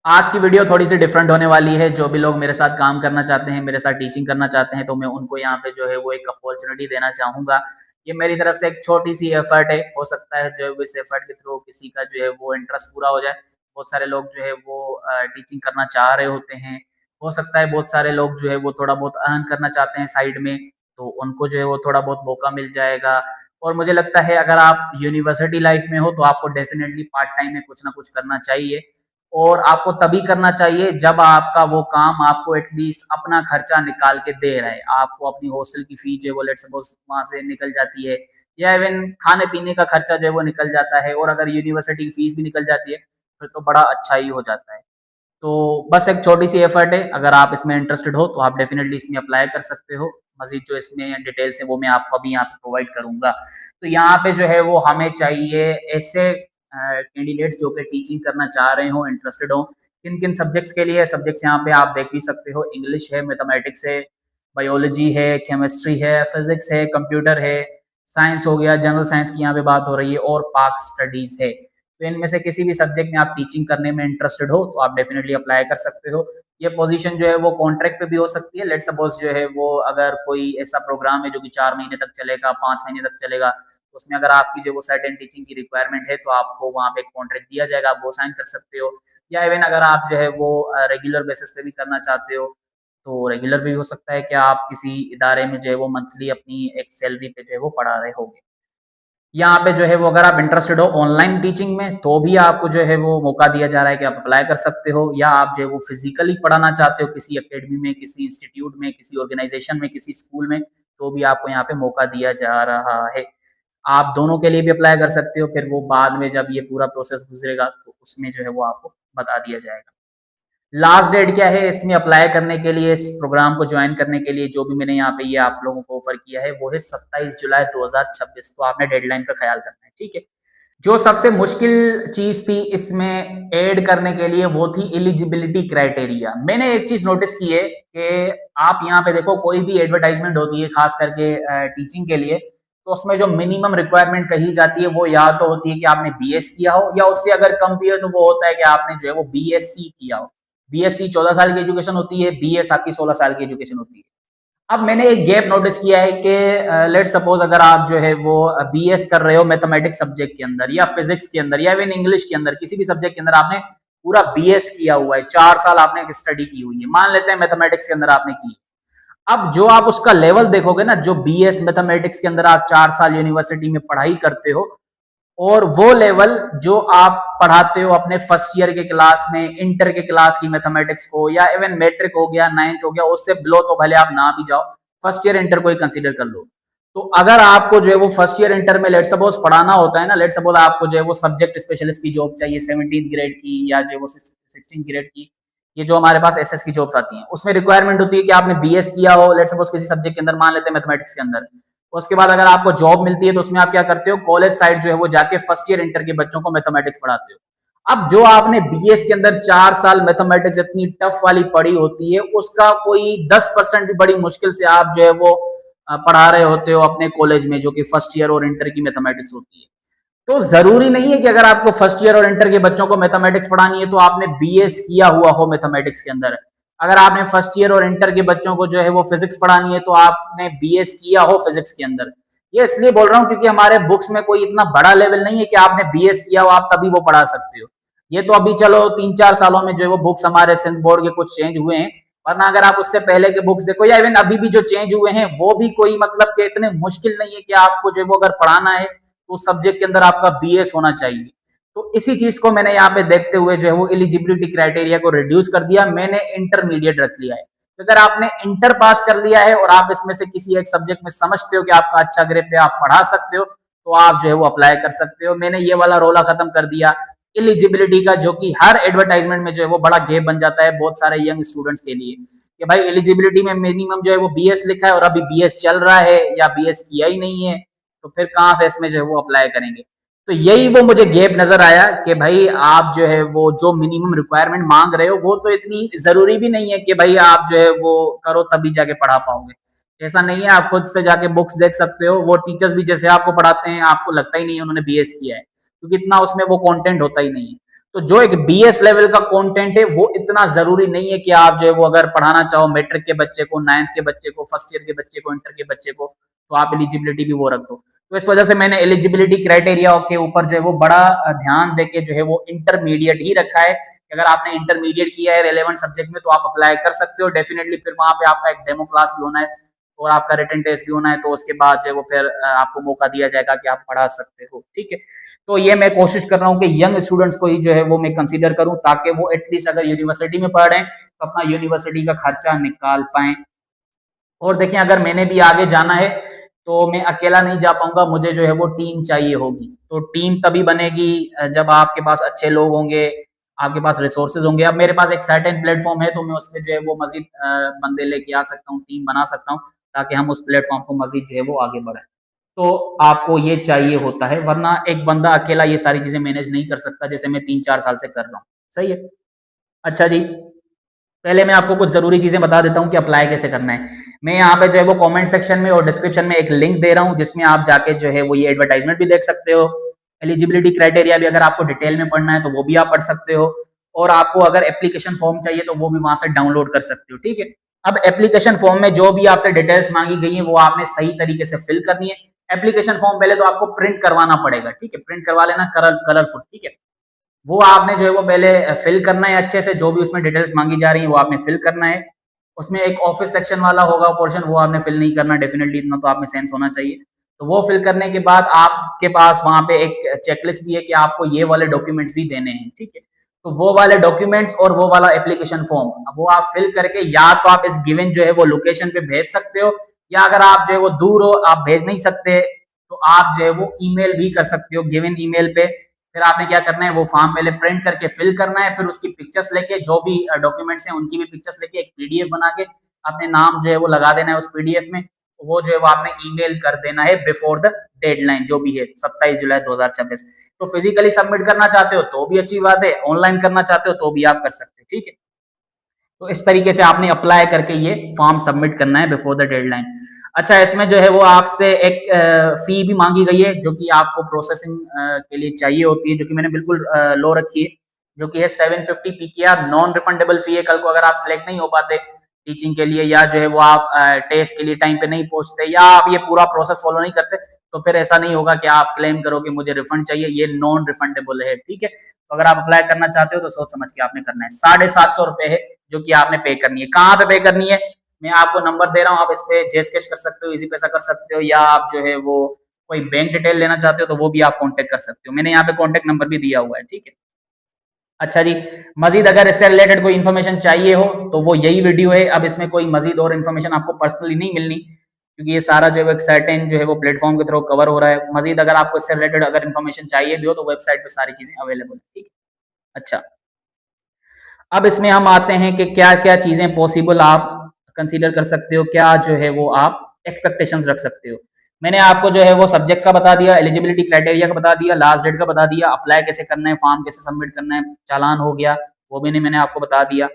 आज की वीडियो थोड़ी सी डिफरेंट होने वाली है। जो भी लोग मेरे साथ काम करना चाहते हैं, मेरे साथ टीचिंग करना चाहते हैं, तो मैं उनको यहाँ पे जो है वो एक अपॉर्चुनिटी देना चाहूँगा। ये मेरी तरफ से एक छोटी-सी एफर्ट है, हो सकता है जो है इस एफर्ट के थ्रू किसी का जो है वो इंटरेस्ट पूरा हो जाए। बहुत सारे लोग जो है वो टीचिंग करना चाह रहे होते हैं। हो सकता है बहुत सारे लोग जो है वो थोड़ा बहुत अर्न करना चाहते हैं साइड में, तो उनको जो है वो थोड़ा बहुत मौका मिल जाएगा। और मुझे लगता है अगर आप यूनिवर्सिटी लाइफ में हो, तो आपको डेफ़िनेटली पार्ट टाइम में कुछ ना कुछ करना चाहिए। और आपको तभी करना चाहिए जब आपका वो काम आपको एटलीस्ट अपना खर्चा निकाल के दे रहा है। आपको अपनी हॉस्टल की फीस जो है वो लेट्स सपोज़ वहाँ से निकल जाती है, या इवन खाने-पीने का खर्चा जो है वो निकल जाता है, और अगर यूनिवर्सिटी की फीस भी निकल जाती है, फिर तो बड़ा अच्छा ही हो जाता है। तो बस एक छोटी-सी एफर्ट है, अगर आप इसमें इंटरेस्टेड हो तो आप डेफ़िनेटली इसमें अप्लाई कर सकते हो। मज़ीद जो इसमें डिटेल्स है वो मैं आपको अभी यहाँ पे प्रोवाइड करूँगा। तो यहाँ पे जो है वो हमें चाहिए ऐसे कैंडिडेट्स जो कि टीचिंग करना चाह रहे हों, इंटरेस्टेड हों। किन-किन सब्जेक्ट्स के लिए सब्जेक्ट्स यहाँ पे आप देख भी सकते हो। इंग्लिश है, मैथमेटिक्स है, बायोलॉजी है, केमिस्ट्री है, फिज़िक्स है, कंप्यूटर है, साइंस हो गया, जनरल साइंस की यहाँ पे बात हो रही है, और पाक स्टडीज़ है। तो इनमें से किसी भी सब्जेक्ट में आप टीचिंग करने में इंटरेस्टेड हो तो आप डेफिनेटली अप्लाई कर सकते हो। ये पोजीशन जो है वो कॉन्ट्रैक्ट पे भी हो सकती है। लेट्स सपोज जो है वो अगर कोई ऐसा प्रोग्राम है जो कि 4 महीने तक चलेगा, 5 महीने तक चलेगा, तो उसमें अगर आपकी जो वो सर्टेन टीचिंग की रिक्वायरमेंट है तो आपको वहाँ पे एक कॉन्ट्रैक्ट दिया जाएगा, आप वो साइन कर सकते हो। या इवन अगर आप जो है वो रेगुलर बेसिस पे भी करना चाहते हो, तो रेगुलर भी हो सकता है कि आप किसी इदारे में जो है वो मंथली अपनी एक सैलरी पे जो है वो पढ़ा रहे होगे। यहाँ पे जो है वो अगर आप इंटरेस्टेड हो ऑनलाइन टीचिंग में, तो भी आपको जो है वो मौका दिया जा रहा है कि आप अप्लाई कर सकते हो। या आप जो है वो फिजिकली पढ़ाना चाहते हो किसी एकेडमी में, किसी इंस्टीट्यूट में, किसी ऑर्गेनाइजेशन में, किसी स्कूल में, तो भी आपको यहाँ पे मौका दिया जा रहा है। आप दोनों के लिए भी अप्लाई कर सकते हो, फिर वो बाद में जब ये पूरा प्रोसेस गुजरेगा तो उसमें जो है वो आपको बता दिया जाएगा। लास्ट डेट क्या है इसमें अप्लाई करने के लिए, इस प्रोग्राम को ज्वाइन करने के लिए, जो भी मैंने यहाँ पे ये आप लोगों को ऑफर किया है, वो है 27 जुलाई 2026। तो आपने डेडलाइन का ख्याल करना है, ठीक है। जो सबसे मुश्किल चीज थी इसमें ऐड करने के लिए वो थी एलिजिबिलिटी क्राइटेरिया। मैंने एक चीज नोटिस की है कि आप यहाँ पे देखो, कोई भी एडवर्टाइजमेंट होती है खास करके टीचिंग के लिए, तो उसमें जो मिनिमम रिक्वायरमेंट कही जाती है वो या तो होती है कि आपने बीएस किया हो, या उससे अगर कम भी है तो वो होता है कि आपने जो है वो बीएससी किया हो। बीएससी 14 साल की एजुकेशन होती है, बीएस आपकी 16 साल की एजुकेशन होती है। अब मैंने एक गैप नोटिस किया है कि लेट सपोज अगर आप जो है वो बीएस कर रहे हो मैथमेटिक्स सब्जेक्ट के अंदर, या फिजिक्स के अंदर, या इवन इंग्लिश के अंदर, किसी भी सब्जेक्ट के अंदर आपने पूरा बीएस किया हुआ है, 4 साल आपने स्टडी की हुई है, मान लेते हैं मैथमेटिक्स के अंदर आपने की। अब जो आप उसका लेवल देखोगे ना, जो बीएस मैथमेटिक्स के अंदर आप 4 साल यूनिवर्सिटी में पढ़ाई करते हो, और वो लेवल जो आप पढ़ाते हो अपने फर्स्ट ईयर के क्लास में, इंटर के क्लास की मैथमेटिक्स को, या इवन मैट्रिक हो गया, नाइन्थ हो गया, उससे बिलो तो भले आप ना भी जाओ, फर्स्ट ईयर इंटर को ही कंसीडर कर लो। तो अगर आपको जो है वो फर्स्ट ईयर इंटर में लेट सपोज पढ़ाना होता है ना, लेट सपोज आपको जो है वो सब्जेक्ट स्पेशलिस्ट की जॉब चाहिए 17th ग्रेड की, या जो है वो 16th ग्रेड की, ये जो हमारे पास एसएस की जॉब्स आती हैं, उसमें रिक्वायरमेंट होती है कि आपने बीएस किया हो लेट सपोज किसी सब्जेक्ट के अंदर, मान लेते हैं मैथमेटिक्स के अंदर। उसके बाद अगर आपको जॉब मिलती है तो उसमें आप क्या करते हो, कॉलेज साइड जो है वो जाके फर्स्ट ईयर इंटर के बच्चों को मैथमेटिक्स पढ़ाते हो। अब जो आपने बीएस के अंदर 4 साल मैथमेटिक्स इतनी टफ वाली पढ़ी होती है, उसका कोई 10% भी बड़ी मुश्किल से आप जो है वो पढ़ा रहे होते हो अपने कॉलेज में, जो कि फर्स्ट ईयर और इंटर की मैथमेटिक्स होती है। तो जरूरी नहीं है कि अगर आपको फर्स्ट ईयर और इंटर के बच्चों को मैथमेटिक्स पढ़ानी है तो आपने बीएस किया हुआ हो मैथमेटिक्स के अंदर। अगर आपने फर्स्ट ईयर और इंटर के बच्चों को जो है वो फिजिक्स पढ़ानी है तो आपने बीएस किया हो फिजिक्स के अंदर। ये इसलिए बोल रहा हूँ क्योंकि हमारे बुक्स में कोई इतना बड़ा लेवल नहीं है कि आपने बीएस किया हो आप तभी वो पढ़ा सकते हो। ये तो अभी चलो 3-4 सालों में जो है वो बुक्स हमारे सिंध बोर्ड के कुछ चेंज हुए हैं, वरना अगर आप उससे पहले के बुक्स देखो, या इवन अभी भी जो चेंज हुए हैं, वो भी कोई मतलब के इतने मुश्किल नहीं है कि आपको जो है वो अगर पढ़ाना है तो उस सब्जेक्ट के अंदर आपका बीएस होना चाहिए। तो इसी चीज को मैंने यहाँ पे देखते हुए जो है वो एलिजिबिलिटी क्राइटेरिया को रिड्यूस कर दिया, मैंने इंटरमीडिएट रख लिया है। तो अगर आपने इंटर पास कर लिया है और आप इसमें से किसी एक सब्जेक्ट में समझते हो कि आपका अच्छा ग्रेड है, आप पढ़ा सकते हो, तो आप जो है वो अप्लाई कर सकते हो। मैंने ये वाला रोला खत्म कर दिया एलिजिबिलिटी का, जो कि हर एडवर्टाइजमेंट में जो है वो बड़ा गैप बन जाता है बहुत सारे यंग स्टूडेंट्स के लिए, कि भाई एलिजिबिलिटी में मिनिमम जो है वो बीएस लिखा है और अभी बीएस चल रहा है या बीएस किया ही नहीं है, तो फिर कहाँ से इसमें जो है वो अप्लाई करेंगे। तो यही वो मुझे गैप नजर आया कि भाई आप जो है वो जो मिनिमम रिक्वायरमेंट मांग रहे हो वो तो इतनी जरूरी भी नहीं है कि भाई आप जो है वो करो तभी जाके पढ़ा पाओगे। ऐसा नहीं है, आप खुद से जाके बुक्स देख सकते हो, वो टीचर्स भी जैसे आपको पढ़ाते हैं आपको लगता ही नहीं है उन्होंने बीएस किया है, क्योंकि इतना उसमें वो कंटेंट होता ही नहीं है। तो जो एक BS लेवल का कंटेंट है वो इतना जरूरी नहीं है कि आप जो है वो अगर पढ़ाना चाहो मैट्रिक के बच्चे को, 9th के बच्चे को, फर्स्ट ईयर के बच्चे को, इंटर के बच्चे को, तो आप एलिजिबिलिटी भी वो रख दो। तो इस वजह से मैंने एलिजिबिलिटी क्राइटेरिया के ऊपर जो है वो बड़ा ध्यान देके जो है वो इंटरमीडिएट ही रखा है। अगर आपने इंटरमीडिएट किया है रेलेवेंट सब्जेक्ट में तो आप अप्लाई कर सकते हो डेफिनेटली। फिर वहां पे आपका एक डेमो क्लास भी होना है और आपका रिटन टेस्ट भी होना है, तो उसके बाद जो है वो फिर आपको मौका दिया जाएगा कि आप पढ़ा सकते हो। ठीक है, तो ये मैं कोशिश कर रहा हूँ कि यंग स्टूडेंट्स को ही जो है वो मैं कंसीडर करूँ, ताकि वो एटलीस्ट अगर यूनिवर्सिटी में पढ़ रहे हैं तो अपना यूनिवर्सिटी का खर्चा निकाल पाए। और देखिए अगर मैंने भी आगे जाना है तो मैं अकेला नहीं जा पाऊंगा, मुझे जो है वो टीम चाहिए होगी। तो टीम तभी बनेगी जब आपके पास अच्छे लोग होंगे, आपके पास रिसोर्सेज होंगे। अब मेरे पास एक सर्टेन प्लेटफॉर्म है तो मैं उसमें जो है वो मजीद बंदे लेके आ सकता हूँ, टीम बना सकता हूँ, ताकि हम उस प्लेटफॉर्म को मजीद जो है वो आगे बढ़ाएं। तो आपको ये चाहिए होता है, वरना एक बंदा अकेला ये सारी चीजें मैनेज नहीं कर सकता जैसे मैं 3-4 साल से कर रहा हूँ। सही है। अच्छा जी, पहले मैं आपको कुछ जरूरी चीजें बता देता हूँ कि अप्लाई कैसे करना है। मैं यहाँ पे जो है वो कमेंट सेक्शन में और डिस्क्रिप्शन में एक लिंक दे रहा हूँ जिसमें आप जाके जो है वो ये एडवर्टाइजमेंट भी देख सकते हो। एलिजिबिलिटी क्राइटेरिया भी अगर आपको डिटेल में पढ़ना है तो वो भी आप पढ़ सकते हो, और आपको अगर एप्लीकेशन फॉर्म चाहिए तो वो भी वहां से डाउनलोड कर सकते हो। ठीक है, अब एप्लीकेशन फॉर्म में जो भी आपसे डिटेल्स मांगी गई है वो आपने सही तरीके से फिल करनी है। एप्लीकेशन फॉर्म पहले तो आपको प्रिंट करवाना पड़ेगा। ठीक है, प्रिंट करवा लेना कलरफुल। ठीक है, वो आपने जो है वो पहले फिल करना है अच्छे से, जो भी उसमें डिटेल्स मांगी जा रही है वो आपने फिल करना है। उसमें एक ऑफिस सेक्शन वाला होगा पोर्शन, वो आपने फिल नहीं करना डेफिनेटली, इतना तो आप में सेंस होना चाहिए। तो वो फिल करने के बाद आपके पास वहां पे एक चेकलिस्ट भी है कि आपको ये वाले डॉक्यूमेंट्स भी देने हैं। ठीक है, तो वो वाले डॉक्यूमेंट्स और वो वाला एप्लीकेशन फॉर्म अब वो आप फिल करके या तो आप इस गिवन जो है वो लोकेशन पे भेज सकते हो, या अगर आप जो है वो दूर हो आप भेज नहीं सकते तो आप जो है वो ईमेल भी कर सकते हो गिवन ईमेल पे। फिर आपने क्या करना है, वो फॉर्म पहले प्रिंट करके फिल करना है, फिर उसकी पिक्चर्स लेके जो भी डॉक्यूमेंट्स हैं उनकी भी पिक्चर्स लेके एक पीडीएफ बना के अपने नाम जो है वो लगा देना है उस पीडीएफ में। वो जो है वो आपने ईमेल कर देना है बिफोर द डेडलाइन जो भी है 27 जुलाई 2026। तो फिजिकली सबमिट करना चाहते हो तो भी अच्छी बात है, ऑनलाइन करना चाहते हो तो भी आप कर सकते हो। ठीक है, तो इस तरीके से आपने अप्लाई करके ये फॉर्म सबमिट करना है बिफोर द डेडलाइन। अच्छा, इसमें जो है वो आपसे एक फी भी मांगी गई है जो कि आपको प्रोसेसिंग के लिए चाहिए होती है, जो कि मैंने बिल्कुल लो रखी है, जो कि है 750 पीकेआर। नॉन रिफंडेबल फी है। कल को अगर आप सिलेक्ट नहीं हो पाते टीचिंग के लिए, या जो है वो आप टेस्ट के लिए टाइम पे नहीं पहुंचते, या आप ये पूरा प्रोसेस फॉलो नहीं करते, तो फिर ऐसा नहीं होगा कि आप क्लेम करो कि मुझे रिफंड चाहिए। ये नॉन रिफंडेबल है। ठीक है, तो अगर आप अप्लाई करना चाहते हो तो सोच समझ के आपने करना है। 750 है जो कि आपने पे करनी है। कहाँ पे पे करनी है, मैं आपको नंबर दे रहा हूँ, आप इस पे जेस कैश कर सकते हो, इजी पैसा कर सकते हो, या आप जो है वो कोई बैंक डिटेल लेना चाहते हो तो वो भी आप कांटेक्ट कर सकते हो। मैंने यहाँ पे कांटेक्ट नंबर भी दिया हुआ है। ठीक है, अच्छा जी, मजीद अगर इससे रिलेटेड कोई इन्फॉर्मेशन चाहिए हो तो वो यही वीडियो है। अब इसमें कोई मजीद और इन्फॉर्मेशन आपको पर्सनली नहीं मिलनी, क्योंकि ये सारा जो है एक सर्टेन जो है वो प्लेटफॉर्म के थ्रू कवर हो रहा है। मजीद अगर आपको इससे रिलेटेड अगर इन्फॉर्मेशन चाहिए भी हो तो वेबसाइट पे सारी चीजें अवेलेबल है। ठीक है, अच्छा, अब इसमें हम आते हैं कि क्या क्या चीजें पॉसिबल आप कंसीडर कर सकते हो, क्या जो है वो आप एक्सपेक्टेशंस रख सकते हो। मैंने आपको जो है वो सब्जेक्ट्स का बता दिया, एलिजिबिलिटी क्राइटेरिया का बता दिया, लास्ट डेट का बता दिया, अप्लाई कैसे करना है, फॉर्म कैसे सबमिट करना है, चालान हो गया वो भी मैंने आपको बता दिया।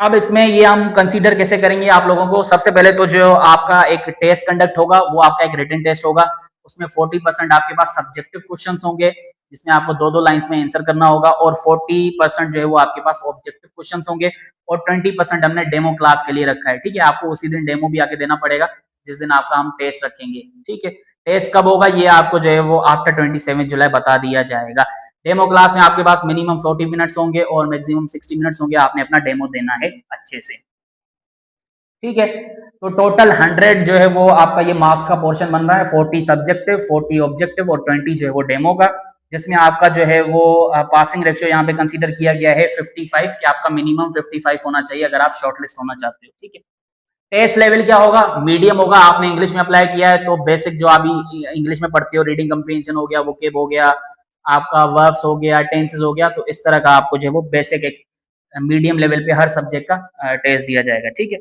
अब इसमें ये हम कंसीडर कैसे करेंगे आप लोगों को। सबसे पहले तो जो आपका एक टेस्ट कंडक्ट होगा वो आपका एक रिटन टेस्ट होगा। उसमें 40% आपके पास सब्जेक्टिव क्वेश्चन होंगे जिसमें आपको 2-2 लाइंस में आंसर करना होगा, और 40% जो है वो आपके पास ऑब्जेक्टिव क्वेश्चन होंगे, और 20% हमने डेमो क्लास के लिए रखा है। ठीक है, आपको उसी दिन डेमो भी आके देना पड़ेगा जिस दिन आपका हम टेस्ट रखेंगे। ठीक है, टेस्ट कब होगा ये आपको जो है वो आफ्टर 27 जुलाई बता दिया जाएगा। डेमो क्लास में आपके पास मिनिमम 40 मिनट्स होंगे और मैक्सिमम 60 मिनट्स होंगे, आपने अपना डेमो देना है अच्छे से। ठीक है, तो टोटल 100 जो है वो आपका ये मार्क्स का पोर्शन बन रहा है, 40 सब्जेक्टिव, 40 ऑब्जेक्टिव और 20 जो है वो डेमो का, जिसमें आपका जो है वो पासिंग रेशियो यहाँ पे कंसीडर किया गया है 55, कि आपका मिनिमम 55 होना चाहिए अगर आप शॉर्टलिस्ट होना चाहते हो। ठीक है, टेस्ट लेवल क्या होगा, मीडियम होगा। आपने इंग्लिश में अप्लाई किया है तो बेसिक जो अभी इंग्लिश में पढ़ते हो, रीडिंग कंप्रीहेंशन हो गया, वोकेब हो गया, आपका वर्ब्स हो गया, टेंसेस हो गया, तो इस तरह का आपको जो है वो बेसिक एक मीडियम लेवल पे हर सब्जेक्ट का टेस्ट दिया जाएगा। ठीक है,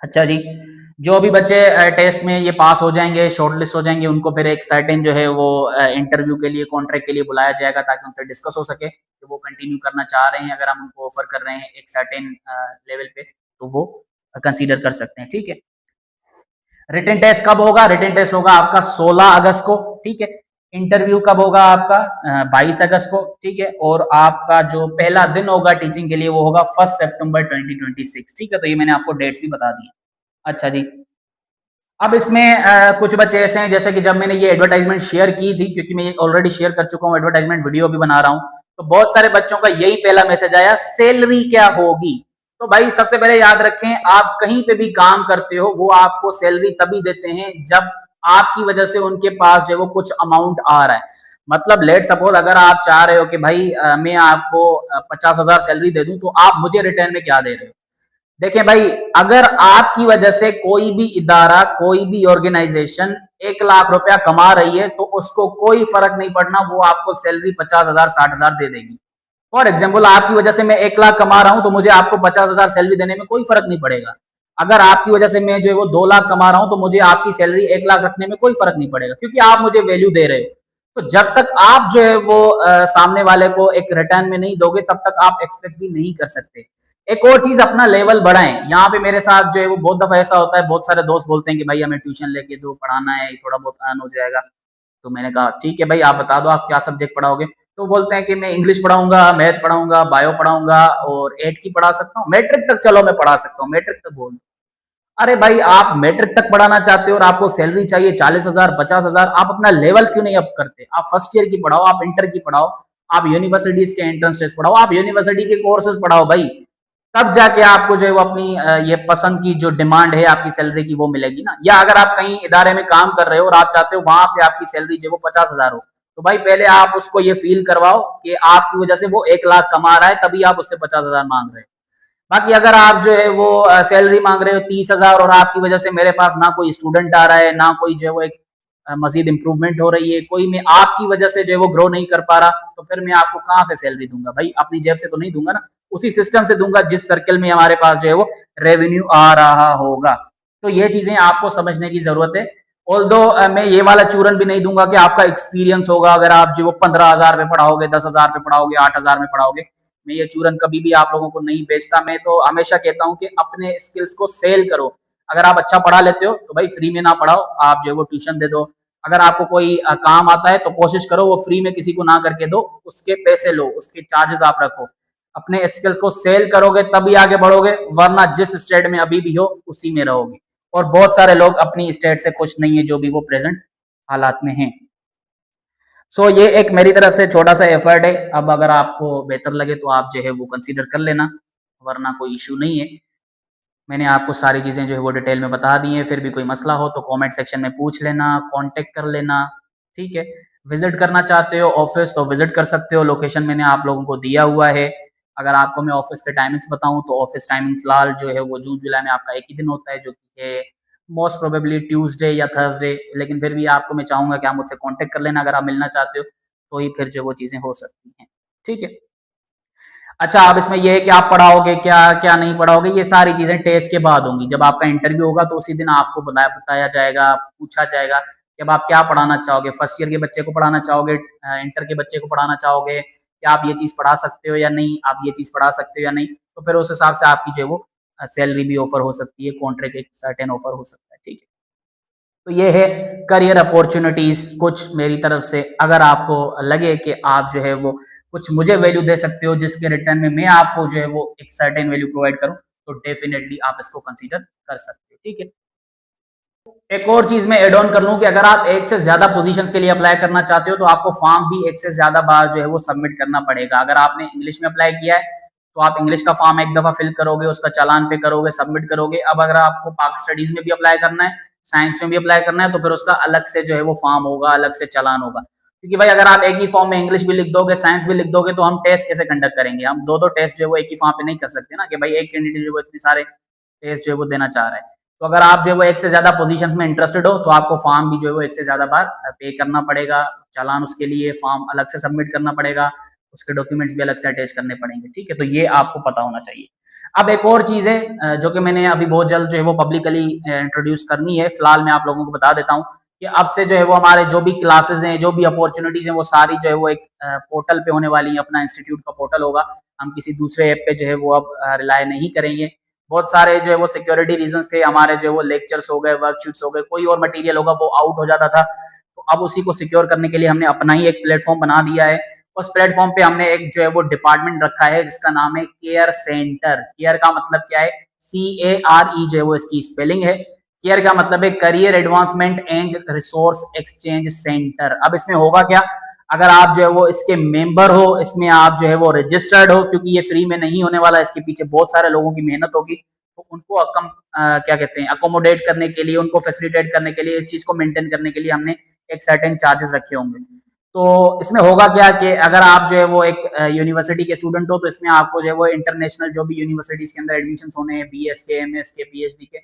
अच्छा जी, जो भी बच्चे टेस्ट में ये पास हो जाएंगे, शॉर्टलिस्ट हो जाएंगे, उनको फिर एक सर्टेन जो है वो इंटरव्यू के लिए, कॉन्ट्रैक्ट के लिए बुलाया जाएगा, ताकि उनसे डिस्कस हो सके कि वो कंटिन्यू करना चाह रहे हैं। अगर हम उनको ऑफर कर रहे हैं एक सर्टेन लेवल पे तो वो कंसीडर कर सकते हैं। ठीक है, रिटन टेस्ट कब होगा, रिटन टेस्ट होगा आपका 16 अगस्त को। ठीक है, इंटरव्यू कब होगा आपका? 22 अगस्त को, ठीक है। और आपका जो पहला दिन होगा टीचिंग के लिए वो होगा 1 सितंबर 2026, ठीक है। तो ये मैंने आपको डेट्स भी बता दी। अच्छा जी। अब इसमें कुछ बच्चे ऐसे हैं, जैसे कि जब मैंने ये एडवर्टाइजमेंट शेयर की थी, क्योंकि मैं ये ऑलरेडी शेयर कर चुका हूँ, एडवर्टाइजमेंट वीडियो भी बना रहा हूँ, तो बहुत सारे बच्चों का यही पहला मैसेज आया, सैलरी क्या होगी। तो भाई सबसे पहले याद रखें, आप कहीं पे भी काम करते हो वो आपको सैलरी तभी देते हैं जब आपकी वजह से उनके पास जो है वो कुछ अमाउंट आ रहा है। मतलब लेट सपोज अगर आप चाह रहे हो कि भाई मैं आपको 50,000 सैलरी दे दूं, तो आप मुझे रिटर्न में क्या दे रहे हो? देखें भाई, अगर आपकी वजह से कोई भी इदारा, कोई भी ऑर्गेनाइजेशन 1 लाख रुपया कमा रही है, तो उसको कोई फर्क नहीं पड़ना, वो आपको सैलरी 50,000 60,000 दे देगी। फॉर एग्जाम्पल, आपकी वजह से मैं 1 लाख कमा रहा हूं, तो मुझे आपको 50,000 सैलरी देने में कोई फर्क नहीं पड़ेगा। अगर आपकी वजह से मैं जो है वो 2 लाख कमा रहा हूं, तो मुझे आपकी सैलरी 1 लाख रखने में कोई फर्क नहीं पड़ेगा, क्योंकि आप मुझे वैल्यू दे रहे हो। तो जब तक आप जो है वो सामने वाले को एक रिटर्न में नहीं दोगे, तब तक आप एक्सपेक्ट भी नहीं कर सकते। एक और चीज, अपना लेवल बढ़ाएं। यहाँ पे मेरे साथ जो है वो बहुत दफा ऐसा होता है, बहुत सारे दोस्त बोलते हैं कि भाई हमें ट्यूशन लेके दो, पढ़ाना है, थोड़ा बहुत अर्न हो जाएगा। तो मैंने कहा ठीक है भाई, आप बता दो आप क्या सब्जेक्ट पढ़ाओगे। तो बोलते हैं कि मैं इंग्लिश पढ़ाऊंगा, मैथ पढ़ाऊंगा, बायो पढ़ाऊंगा और 8 की पढ़ा सकता हूँ, मैट्रिक तक चलो मैं पढ़ा सकता हूँ, मैट्रिक तक बोल। अरे भाई, आप मैट्रिक तक पढ़ाना चाहते हो और आपको सैलरी चाहिए 40,000 50,000, आप अपना लेवल क्यों नहीं अप करते? आप फर्स्ट ईयर की पढ़ाओ, आप इंटर की पढ़ाओ, आप यूनिवर्सिटीज के एंट्रेंस टेस्ट पढ़ाओ, आप यूनिवर्सिटी के कोर्सेज पढ़ाओ भाई। तब जाके आपको जो है वो अपनी ये पसंद की जो डिमांड है आपकी सैलरी की वो मिलेगी ना। या अगर आप कहीं इदारे में काम कर रहे हो और आप चाहते हो वहां पे आपकी सैलरी जो है वो 50,000 हो, तो भाई पहले आप उसको ये फील करवाओ कि आपकी वजह से वो 1 लाख कमा रहा है, तभी आप उससे 50,000 मांग रहे हो। बाकी अगर आप जो है वो सैलरी मांग रहे हो 30,000 और आपकी वजह से मेरे पास ना कोई स्टूडेंट आ रहा है, ना कोई जो है वो एक मजीद इंप्रूवमेंट हो रही है, कोई मैं आपकी वजह से जो है वो ग्रो नहीं कर पा रहा, तो फिर मैं आपको कहां से सैलरी दूंगा भाई? अपनी जेब से तो नहीं दूंगा ना, उसी सिस्टम से दूंगा जिस सर्कल में हमारे पास जो है वो रेवेन्यू आ रहा होगा। तो ये चीजें आपको समझने की जरूरत है। ऑल्दो मैं ये वाला चूरन भी नहीं दूंगा कि आपका एक्सपीरियंस होगा अगर आप जो वो 15,000 में पढ़ाओगे, 10,000 में पढ़ाओगे, 8,000 में पढ़ाओगे। मैं ये चूरन कभी भी आप लोगों को नहीं बेचता। मैं तो हमेशा कहता हूँ कि अपने स्किल्स को सेल करो। अगर आप अच्छा पढ़ा लेते हो तो भाई फ्री में ना पढ़ाओ, आप जो है वो ट्यूशन दे दो। अगर आपको कोई काम आता है तो कोशिश करो वो फ्री में किसी को ना करके दो, उसके पैसे लो, उसके चार्जेस आप रखो। अपने स्किल्स को सेल करोगे तभी आगे बढ़ोगे, वरना जिस स्टेट में अभी भी हो उसी में रहोगे। और बहुत सारे लोग अपनी स्टेट से खुश नहीं है, जो भी वो प्रेजेंट हालात में हैं। सो ये एक मेरी तरफ से छोटा सा एफर्ट है। अब अगर आपको बेहतर लगे तो आप जो है वो कंसीडर कर लेना, वरना कोई इशू नहीं है। मैंने आपको सारी चीज़ें जो है वो डिटेल में बता दी हैं। फिर भी कोई मसला हो तो कमेंट सेक्शन में पूछ लेना, कांटेक्ट कर लेना, ठीक है। विजिट करना चाहते हो ऑफिस तो विजिट कर सकते हो, लोकेशन मैंने आप लोगों को दिया हुआ है। अगर आपको मैं ऑफिस के टाइमिंग्स बताऊं तो ऑफिस टाइमिंग फिलहाल जो है वो जून जुलाई में आपका एक ही दिन होता है, जो कि है मोस्ट प्रोबेबली ट्यूसडे या थर्सडे। लेकिन फिर भी आपको मैं चाहूंगा कि आप मुझसे कॉन्टेक्ट कर लेना अगर आप मिलना चाहते हो, तो ही फिर जो वो चीज़ें हो सकती हैं, ठीक है। अच्छा, अब इसमें यह है कि आप पढ़ाओगे क्या क्या नहीं पढ़ाओगे, ये सारी चीजें टेस्ट के बाद होंगी। जब आपका इंटरव्यू होगा तो उसी दिन आपको बताया जाएगा, पूछा जाएगा कि अब आप क्या पढ़ाना चाहोगे। फर्स्ट ईयर के बच्चे को पढ़ाना चाहोगे, इंटर के बच्चे को पढ़ाना चाहोगे, क्या आप ये चीज पढ़ा सकते हो या नहीं, आप ये चीज पढ़ा सकते हो या नहीं। तो फिर उस हिसाब से आपकी जो है वो सैलरी भी ऑफर हो सकती है, कॉन्ट्रैक्ट एक सर्टेन ऑफर हो सकता है, ठीक है। तो ये है करियर अपॉर्चुनिटीज कुछ मेरी तरफ से। अगर आपको लगे कि आप जो है वो कुछ मुझे वैल्यू दे सकते हो जिसके रिटर्न में मैं आपको जो है वो एक सर्टेन वैल्यू प्रोवाइड करूं, तो डेफिनेटली आप इसको कंसीडर कर सकते हो, ठीक है। एक और चीज मैं एड ऑन कर लूं कि अगर आप एक से ज्यादा पोजीशंस के लिए अप्लाई करना चाहते हो तो आपको फॉर्म भी एक से ज्यादा बार जो है वो सबमिट करना पड़ेगा। अगर आपने इंग्लिश में अप्लाई किया है तो आप इंग्लिश का फॉर्म एक दफा फिल करोगे, उसका चालान पे करोगे, सबमिट करोगे। अब अगर आपको पाक स्टडीज में भी अप्लाई करना है, साइंस में भी अप्लाई करना है, तो फिर उसका अलग से जो है वो फॉर्म होगा, अलग से चालान होगा। क्योंकि भाई अगर आप एक ही फॉर्म में इंग्लिश भी लिख दोगे, साइंस भी लिख दोगे, तो हम टेस्ट कैसे कंडक्ट करेंगे? हम दो दो टेस्ट जो है वो एक ही फॉर्म पे नहीं कर सकते ना, कि भाई एक कैंडिडेट जो है इतने सारे टेस्ट जो है वो देना चाह रहा है। तो अगर आप जो है वो एक से ज्यादा पोजीशंस में इंटरेस्टेड हो तो आपको फॉर्म भी जो है वो एक से ज्यादा बार पे करना पड़ेगा, चालान उसके लिए फॉर्म अलग से सबमिट करना पड़ेगा, उसके डॉक्यूमेंट्स भी अलग से अटैच करने पड़ेंगे, ठीक है। तो ये आपको पता होना चाहिए। अब एक और चीज है जो कि मैंने अभी बहुत जल्द जो है वो पब्लिकली इंट्रोड्यूस करनी है। फिलहाल मैं आप लोगों को बता देता हूँ कि अब से जो है वो हमारे जो भी क्लासेस हैं, जो भी अपॉर्चुनिटीज हैं, वो सारी जो है वो एक पोर्टल पे होने वाली है। अपना इंस्टीट्यूट का पोर्टल होगा, हम किसी दूसरे ऐप पे जो है वो अब रिलाय नहीं करेंगे। बहुत सारे जो है वो सिक्योरिटी रीजंस थे, हमारे जो है वो लेक्चर्स हो गए, वर्कशीट्स हो गए, कोई और मटेरियल होगा वो आउट हो जाता था। तो अब उसी को सिक्योर करने के लिए हमने अपना ही एक प्लेटफॉर्म बना दिया है। उस प्लेटफॉर्म पे हमने एक जो है वो डिपार्टमेंट रखा है जिसका नाम है केयर सेंटर। केयर का मतलब क्या है, CARE जो है वो इसकी स्पेलिंग है। केयर का मतलब है career advancement and resource exchange centre. अब इसमें होगा क्या, अगर आप जो है वो इसके मेंबर हो, इसमें आप जो है वो रजिस्टर्ड हो, क्योंकि ये फ्री में नहीं होने वाला, इसके पीछे बहुत सारे लोगों की मेहनत होगी, तो उनको क्या कहते हैं, अकोमोडेट करने के लिए, उनको फैसिलिटेट करने के लिए, इस चीज को मेंटेन करने के लिए हमने एक सर्टेन चार्जेस रखे होंगे। तो इसमें होगा क्या कि अगर आप जो है वो एक यूनिवर्सिटी के स्टूडेंट हो, तो इसमें आपको जो है वो इंटरनेशनल जो भी यूनिवर्सिटीज के अंदर एडमिशन होने हैं, BS के, MS के, PhD के,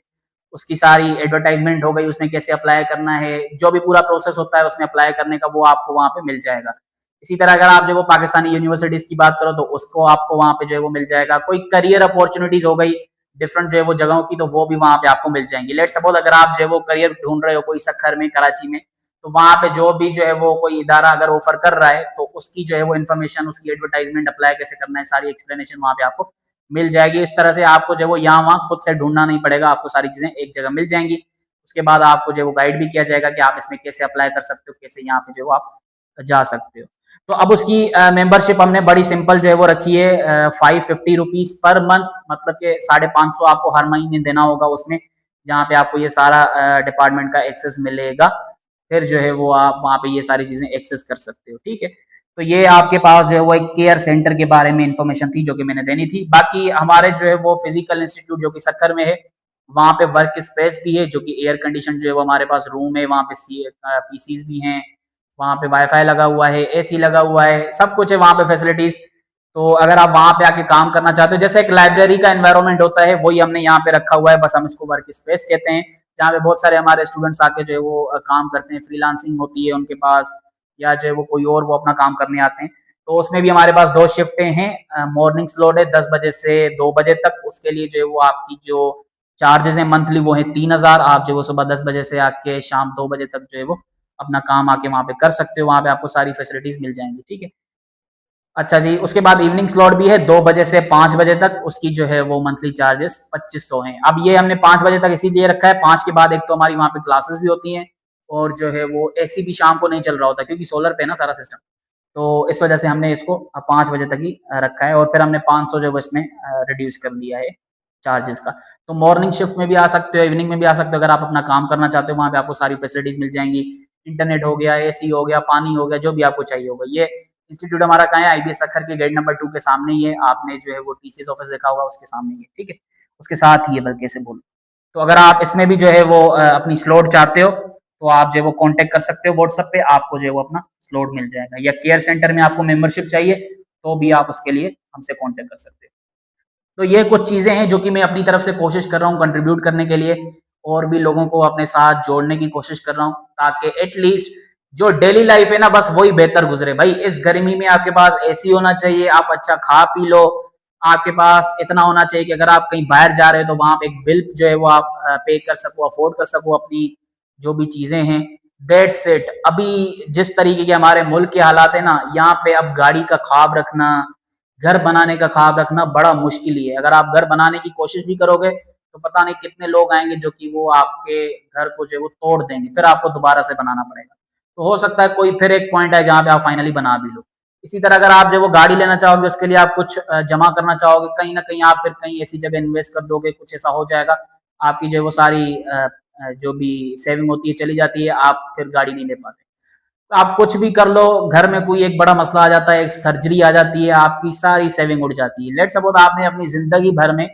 उसकी सारी एडवर्टाइजमेंट हो गई, उसमें कैसे अप्लाई करना है, जो भी पूरा प्रोसेस होता है उसमें अप्लाई करने का, वो आपको वहां पे मिल जाएगा। इसी तरह अगर आप जो वो पाकिस्तानी यूनिवर्सिटीज की बात करो तो उसको आपको वहां पे जो है वो मिल जाएगा। कोई करियर अपॉर्चुनिटीज हो गई डिफरेंट जो है वो जगहों की, तो वो भी वहां पे आपको मिल जाएंगी। लेट सपोज अगर आप जो है वो करियर ढूंढ रहे हो कोई सखर में, कराची में, तो वहां पे जो भी जो है वो कोई इदारा अगर ऑफर कर रहा है, तो उसकी जो है वो इन्फॉर्मेशन, उसकी एडवर्टाइजमेंट, अप्लाई कैसे करना है, सारी एक्सप्लेनेशन वहां पे आपको मिल जाएगी। इस तरह से आपको जो है वो यहाँ वहां खुद से ढूंढना नहीं पड़ेगा, आपको सारी चीजें एक जगह मिल जाएंगी। उसके बाद आपको जो है वो गाइड भी किया जाएगा कि आप इसमें कैसे अप्लाई कर सकते हो, कैसे यहाँ पे जो है आप जा सकते हो। तो अब उसकी मेंबरशिप हमने बड़ी सिंपल जो है वो रखी है, 550 रुपीज पर मंथ, मतलब कि 550 आपको हर महीने देना होगा उसमें, जहाँ पे आपको ये सारा डिपार्टमेंट का एक्सेस मिलेगा। फिर जो है वो आप वहाँ पे ये सारी चीजें एक्सेस कर सकते हो, ठीक है। तो ये आपके पास जो है वो एक केयर सेंटर के बारे में इंफॉर्मेशन थी जो कि मैंने देनी थी। बाकी हमारे जो है वो फिजिकल इंस्टीट्यूट जो कि सक्खर में है, वहाँ पे वर्क स्पेस भी है जो कि एयर कंडीशन जो है वो हमारे पास रूम है, वहाँ पे PCs भी हैं, वहाँ पे वाईफाई लगा हुआ है, AC लगा हुआ है, सब कुछ है वहाँ पे फैसिलिटीज। तो अगर आप वहाँ पे आके काम करना चाहते हो, जैसे एक लाइब्रेरी का एनवायरनमेंट होता है, वही हमने यहाँ पे रखा हुआ है, बस हम इसको वर्क स्पेस कहते हैं, जहाँ पे बहुत सारे हमारे स्टूडेंट्स आके जो है वो काम करते हैं, फ्रीलांसिंग होती है उनके पास, या जो है वो कोई और वो अपना काम करने आते हैं। तो उसमें भी हमारे पास 2 शिफ्टें हैं। मॉर्निंग स्लॉट है 10 बजे से 2 बजे तक, उसके लिए जो है वो आपकी जो चार्जेस है मंथली वो है 3000। आप जो वो सुबह 10 बजे से आके शाम 2 बजे तक जो है वो अपना काम आके वहाँ पे कर सकते हो, वहाँ पे आपको सारी फैसिलिटीज मिल जाएंगी, ठीक है। अच्छा जी, उसके बाद इवनिंग स्लॉट भी है 2 बजे से 5 बजे तक, उसकी जो है वो मंथली चार्जेस 2500 हैं। अब ये हमने 5 बजे तक इसीलिए रखा है, 5 के बाद एक तो हमारी वहाँ पे क्लासेस भी होती हैं, और जो है वो AC भी शाम को नहीं चल रहा होता, क्योंकि सोलर पे है ना सारा सिस्टम। तो इस वजह से हमने इसको 5 बजे तक ही रखा है, और फिर हमने 500 जो है इसमें रिड्यूस कर दिया है चार्जेस का। तो मॉर्निंग शिफ्ट में भी आ सकते हो, इवनिंग में भी आ सकते हो, अगर आप अपना काम करना चाहते हो, वहाँ पे आपको सारी फैसिलिटीज मिल जाएंगी। इंटरनेट हो गया, AC हो गया, पानी हो गया, जो भी आपको चाहिए होगा। ये इंस्टीट्यूट हमारा कहाँ है, IBS सक्खर के गेट नंबर 2 के सामने ही है। आपने जो है वो TCS ऑफिस देखा होगा, उसके सामने ही है, ठीक है, उसके साथ ही है, बल्कि ऐसे बोलो। तो अगर आप इसमें भी जो है वो अपनी स्लॉट चाहते हो, तो आप जो है वो कांटेक्ट कर सकते हो व्हाट्सएप पे, आपको जो है वो अपना स्लॉट मिल जाएगा। या केयर सेंटर में आपको मेंबरशिप चाहिए, तो भी आप उसके लिए हमसे कांटेक्ट कर सकते हो। तो ये कुछ चीजें हैं जो कि मैं अपनी तरफ से कोशिश कर रहा हूँ कंट्रीब्यूट करने के लिए, और भी लोगों को अपने साथ जोड़ने की कोशिश कर रहा हूँ, ताकि एटलीस्ट जो डेली लाइफ है ना, बस वही बेहतर गुजरे। भाई इस गर्मी में आपके पास AC होना चाहिए, आप अच्छा खा पी लो, आपके पास इतना होना चाहिए कि अगर आप कहीं बाहर जा रहे हो तो वहां पे एक बिल जो है वो आप पे कर सको, अफोर्ड कर सको अपनी जो भी चीजें हैं। That's it. अभी जिस तरीके के हमारे मुल्क के हालात है ना, यहाँ पे अब गाड़ी का ख्वाब रखना, घर बनाने का ख्वाब रखना बड़ा मुश्किल ही है। अगर आप घर बनाने की कोशिश भी करोगे, तो पता नहीं कितने लोग आएंगे जो कि वो आपके घर को जो है वो तोड़ देंगे, फिर आपको दोबारा से बनाना पड़ेगा। तो हो सकता है कोई फिर एक पॉइंट है जहां पे आप फाइनली बना भी लो। इसी तरह अगर आप जो वो गाड़ी लेना चाहोगे, उसके लिए आप कुछ जमा करना चाहोगे, कहीं ना कहीं आप फिर कहीं ऐसी जगह इन्वेस्ट कर दोगे, कुछ ऐसा हो जाएगा, आपकी जो है वो सारी जो भी सेविंग होती है चली जाती है, आप फिर गाड़ी नहीं ले पाते। तो आप कुछ भी कर लो, घर में कोई एक बड़ा मसला आ जाता है, एक सर्जरी आ जाती है, आपकी सारी सेविंग उड़ जाती है। लेट सपोज आपने अपनी जिंदगी भर में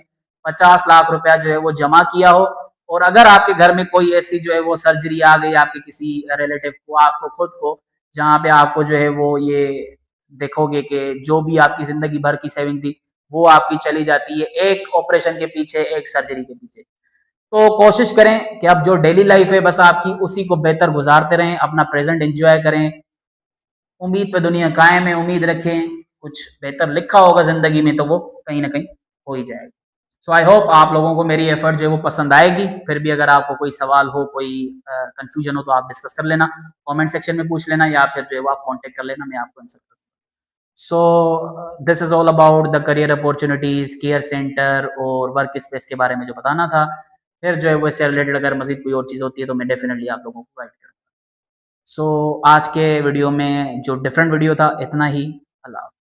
50 लाख रुपया जो है वो जमा किया हो, और अगर आपके घर में कोई ऐसी जो है वो सर्जरी आ गई आपके किसी रिलेटिव को, आपको खुद को, जहाँ पे आपको जो है वो ये देखोगे कि जो भी आपकी जिंदगी भर की सेविंग थी वो आपकी चली जाती है एक ऑपरेशन के पीछे, एक सर्जरी के पीछे। तो कोशिश करें कि अब जो डेली लाइफ है बस आपकी, उसी को बेहतर गुजारते रहें, अपना प्रेजेंट एंजॉय करें। उम्मीद पे दुनिया कायम है, उम्मीद रखें, कुछ बेहतर लिखा होगा जिंदगी में तो वो कहीं ना कहीं हो ही जाएगा। सो आई होप आप लोगों को मेरी एफर्ट जो है वो पसंद आएगी। फिर भी अगर आपको कोई सवाल हो, कोई कंफ्यूजन हो, तो आप डिस्कस कर लेना, कमेंट सेक्शन में पूछ लेना, या फिर जो है वो आप कांटेक्ट कर लेना, मैं आपको आंसर करूँगा। So this is all about the career opportunities, care centre और वर्क स्पेस के बारे में जो बताना था। फिर जो है वो इससे रिलेटेड अगर मजीद कोई और चीज़ होती है तो मैं डेफिनेटली आप लोगों को गाइड करूँगा। सो आज के वीडियो में जो डिफरेंट वीडियो था इतना ही। अल्लाह।